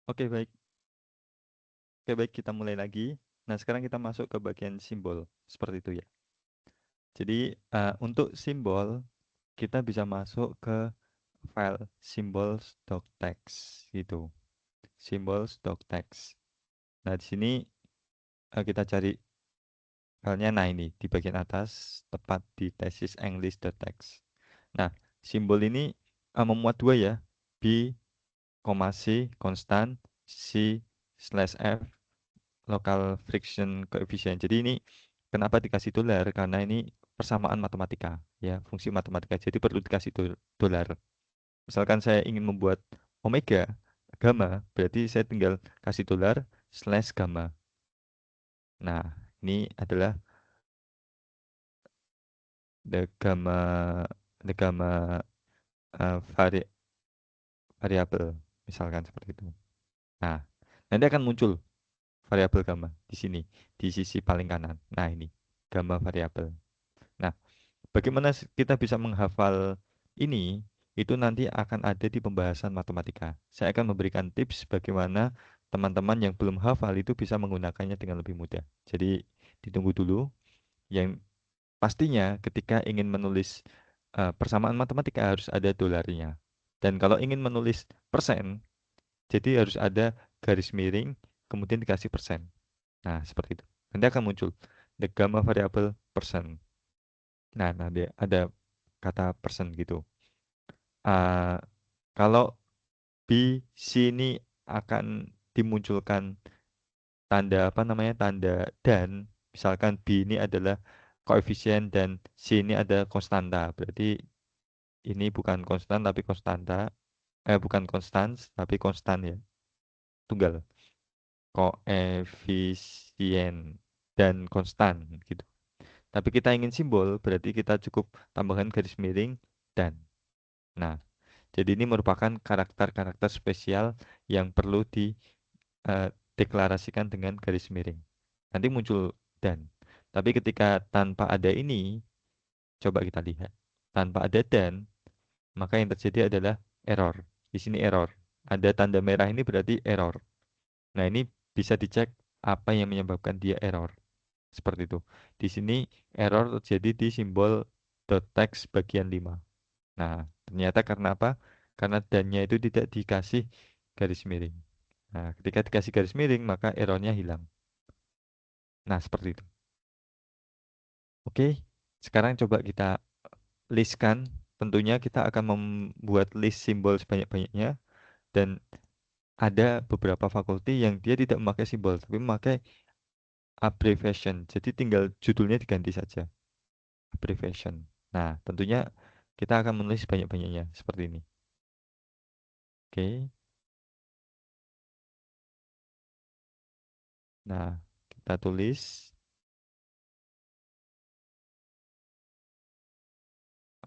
Oke, baik. Oke, baik, kita mulai lagi. Nah, sekarang kita masuk ke bagian simbol. Seperti itu ya. Jadi, untuk simbol, kita bisa masuk ke file symbols.txt gitu. Symbols.txt. Nah, di sini kita cari filenya. Nah, ini di bagian atas, tepat di thesis english.txt. Nah, simbol ini memuat dua ya. B, C, konstan, C slash F, local friction coefficient. Jadi ini kenapa dikasih dolar? Karena ini persamaan matematika, ya, fungsi matematika. Jadi perlu dikasih dolar. Misalkan saya ingin membuat omega, gamma, berarti saya tinggal kasih dolar slash gamma. Nah, ini adalah the gamma, the gamma variabel, misalkan seperti itu. Nah, nanti akan muncul variabel gamma di sini, di sisi paling kanan. Nah, ini gamma variabel. Nah, bagaimana kita bisa menghafal ini? Itu nanti akan ada di pembahasan matematika. Saya akan memberikan tips bagaimana teman-teman yang belum hafal itu bisa menggunakannya dengan lebih mudah. Jadi, ditunggu dulu. Yang pastinya ketika ingin menulis persamaan matematika harus ada dolarnya. Dan kalau ingin menulis persen, jadi harus ada garis miring, kemudian dikasih persen. Nah, seperti itu. Nanti akan muncul the gamma variable persen. Nah, nanti ada kata persen gitu. Ah, kalau B, C ini akan dimunculkan tanda apa namanya, tanda dan. Misalkan B ini adalah koefisien dan C ini ada konstanta. Berarti ini bukan konstan tapi konstanta. Bukan konstan tapi konstan ya. Tunggal. Koefisien dan konstan gitu. Tapi kita ingin simbol, berarti kita cukup tambahkan garis miring dan. Nah, jadi ini merupakan karakter-karakter spesial yang perlu dideklarasikan dengan garis miring. Nanti muncul dan. Tapi ketika tanpa ada ini, coba kita lihat. Tanpa ada dan, maka yang terjadi adalah error. Di sini error. Ada tanda merah ini berarti error. Nah, ini bisa dicek apa yang menyebabkan dia error. Seperti itu. Di sini error terjadi di simbol .text bagian 5. Nah, ternyata karena apa? Karena dannya itu tidak dikasih garis miring. Nah, ketika dikasih garis miring, maka errornya hilang. Nah, seperti itu. Oke, sekarang coba kita listkan. Tentunya kita akan membuat list simbol sebanyak-banyaknya. Dan ada beberapa fakulti yang dia tidak memakai simbol, tapi memakai abbreviation. Jadi tinggal judulnya diganti saja. Abbreviation. Nah, tentunya kita akan menulis banyak-banyaknya seperti ini. Oke. Nah, kita tulis.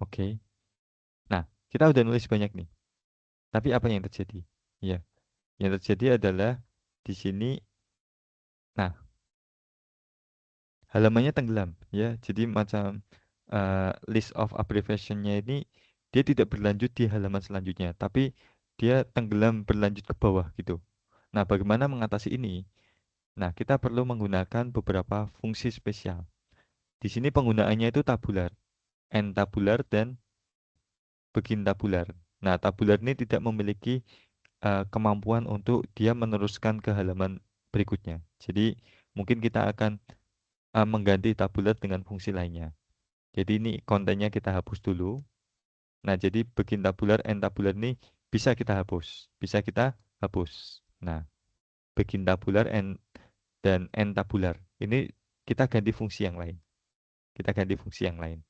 Oke. Nah, kita udah nulis banyak nih. Tapi apa yang terjadi? Ya, yang terjadi adalah di sini. Nah, halamannya tenggelam ya. Jadi macam list of abbreviation-nya ini dia tidak berlanjut di halaman selanjutnya, tapi dia tenggelam berlanjut ke bawah gitu. Nah, bagaimana mengatasi ini? Nah, kita perlu menggunakan beberapa fungsi spesial. Di sini penggunaannya itu tabular, n tabular dan begin tabular. Nah, tabular ini tidak memiliki kemampuan untuk dia meneruskan ke halaman berikutnya. Jadi, mungkin kita akan mengganti tabular dengan fungsi lainnya. Jadi, ini kontennya kita hapus dulu. Nah, jadi begin tabular, end tabular ini bisa kita hapus. Bisa kita hapus. Nah, begin tabular, dan end tabular. Ini kita ganti fungsi yang lain. Kita ganti fungsi yang lain.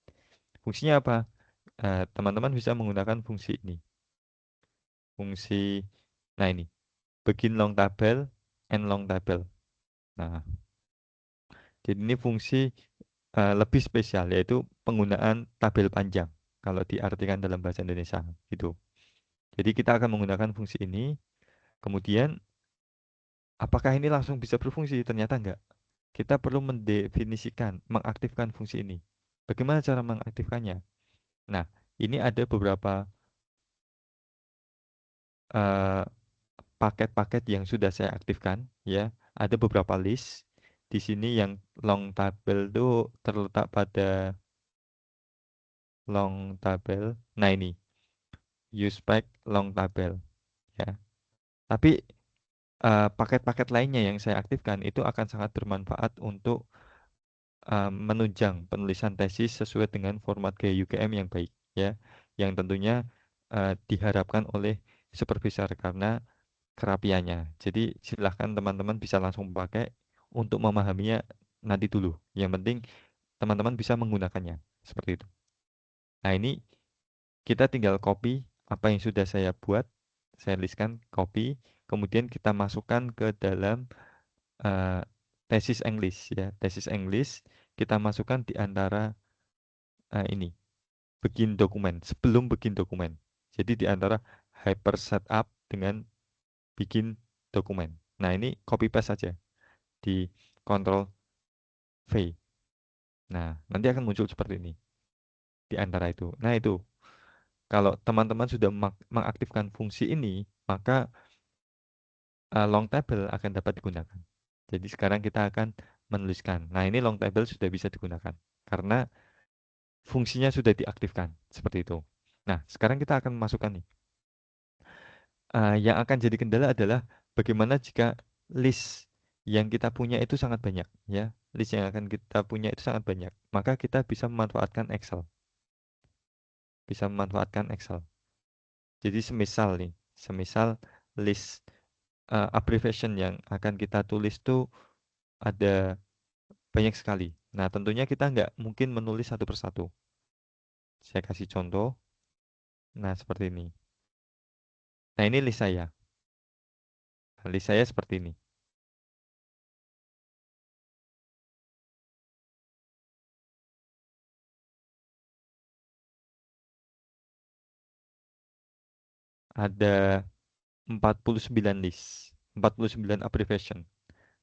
Fungsinya apa? Teman-teman bisa menggunakan fungsi ini. Fungsi, nah ini, begin long tabel, end long tabel. Nah, jadi ini fungsi lebih spesial, yaitu penggunaan tabel panjang. Kalau diartikan dalam bahasa Indonesia, gitu. Jadi kita akan menggunakan fungsi ini. Kemudian, apakah ini langsung bisa berfungsi? Ternyata enggak. Kita perlu mendefinisikan, mengaktifkan fungsi ini. Bagaimana cara mengaktifkannya? Nah, ini ada beberapa eh, paket-paket yang sudah saya aktifkan ya. Ada beberapa list. Di sini yang long tabel itu terletak pada long tabel. Nah ini, use pack long tabel ya. Tapi paket-paket lainnya yang saya aktifkan itu akan sangat bermanfaat untuk menunjang penulisan tesis sesuai dengan format GUGM yang baik ya, yang tentunya diharapkan oleh supervisor karena kerapiannya. Jadi silahkan teman-teman bisa langsung pakai untuk memahaminya nanti dulu. Yang penting teman-teman bisa menggunakannya seperti itu. Nah ini kita tinggal copy apa yang sudah saya buat, saya listkan copy, kemudian kita masukkan ke dalam eh, tesis English ya. Tesis English kita masukkan di antara ini bikin dokumen, sebelum bikin dokumen. Jadi di antara hyper setup dengan bikin dokumen. Nah, ini copy paste saja di Ctrl V. Nah, nanti akan muncul seperti ini di antara itu. Nah, itu kalau teman-teman sudah mengaktifkan fungsi ini, maka long table akan dapat digunakan. Jadi sekarang kita akan menuliskan. Nah, ini long table sudah bisa digunakan karena fungsinya sudah diaktifkan seperti itu. Nah, sekarang kita akan masukkan nih. Yang akan jadi kendala adalah bagaimana jika list yang kita punya itu sangat banyak, ya. List yang akan kita punya itu sangat banyak. Maka kita bisa memanfaatkan Excel. Bisa memanfaatkan Excel. Jadi semisal nih, semisal list abbreviation yang akan kita tulis itu ada banyak sekali. Nah, tentunya kita nggak mungkin menulis satu persatu. Saya kasih contoh. Nah, seperti ini. Nah, ini list saya. List saya seperti ini. Ada 49 list, 49 abbreviation.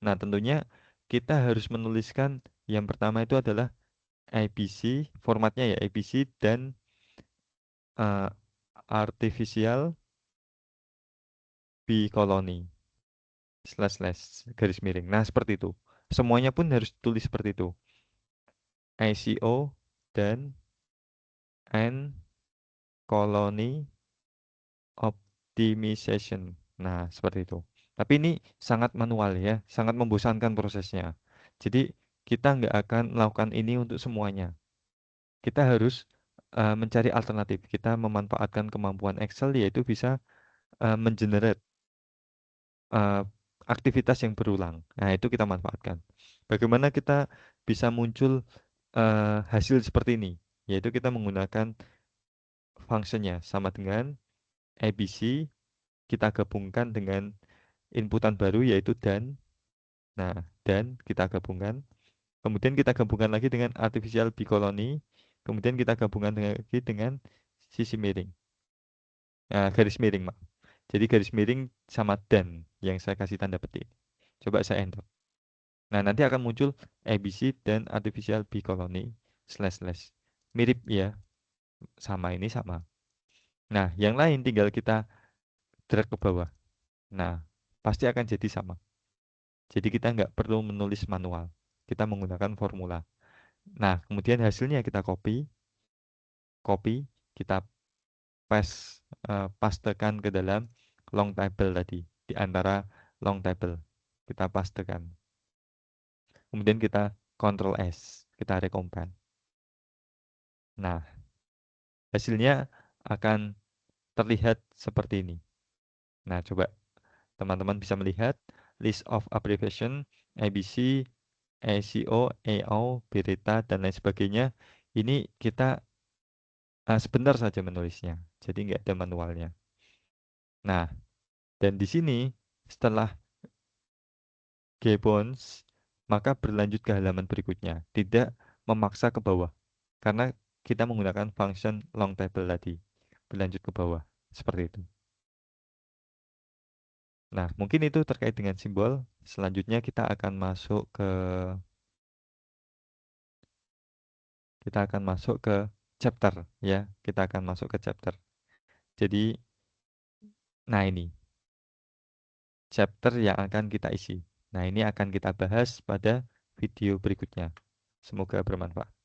Nah, tentunya kita harus menuliskan yang pertama itu adalah ABC, formatnya ya ABC dan eh, artificial bee colony slash slash garis miring. Nah, seperti itu. Semuanya pun harus ditulis seperti itu. ICO dan N colony optimization. Nah, seperti itu. Tapi ini sangat manual ya, sangat membosankan prosesnya. Jadi kita nggak akan melakukan ini untuk semuanya. Kita harus mencari alternatif. Kita memanfaatkan kemampuan Excel yaitu bisa mengenerate eh, aktivitas yang berulang. Nah, itu kita manfaatkan. Bagaimana kita bisa muncul hasil seperti ini? Yaitu kita menggunakan fungsinya sama dengan ABC, kita gabungkan dengan inputan baru yaitu dan. Nah, dan kita gabungkan. Kemudian kita gabungkan lagi dengan artificial bicolony. Kemudian kita gabungkan lagi dengan sisi miring. Nah, garis miring, Mak. Jadi garis miring sama dan yang saya kasih tanda petik. Coba saya enter. Nah, nanti akan muncul ABC dan artificial bicolony slash slash. Mirip ya, sama ini sama. Nah, yang lain tinggal kita drag ke bawah. Nah, pasti akan jadi sama. Jadi kita nggak perlu menulis manual. Kita menggunakan formula. Nah, kemudian hasilnya kita copy, kita pastekan ke dalam long table tadi, di antara long table. Kita pastekan. Kemudian kita Ctrl S, kita recompan. Nah, hasilnya akan terlihat seperti ini. Nah, coba teman-teman bisa melihat list of abbreviation ABC, ACO, AO, Berita, dan lain sebagainya. Ini kita sebentar saja menulisnya, jadi nggak ada manualnya. Nah, dan di sini setelah Gibbons, maka berlanjut ke halaman berikutnya, tidak memaksa ke bawah, karena kita menggunakan function long table tadi, berlanjut ke bawah, seperti itu. Nah, mungkin itu terkait dengan simbol. Selanjutnya kita akan masuk ke chapter ya. Kita akan masuk ke chapter. Jadi, nah ini. chapter yang akan kita isi. Nah, ini akan kita bahas pada video berikutnya. Semoga bermanfaat.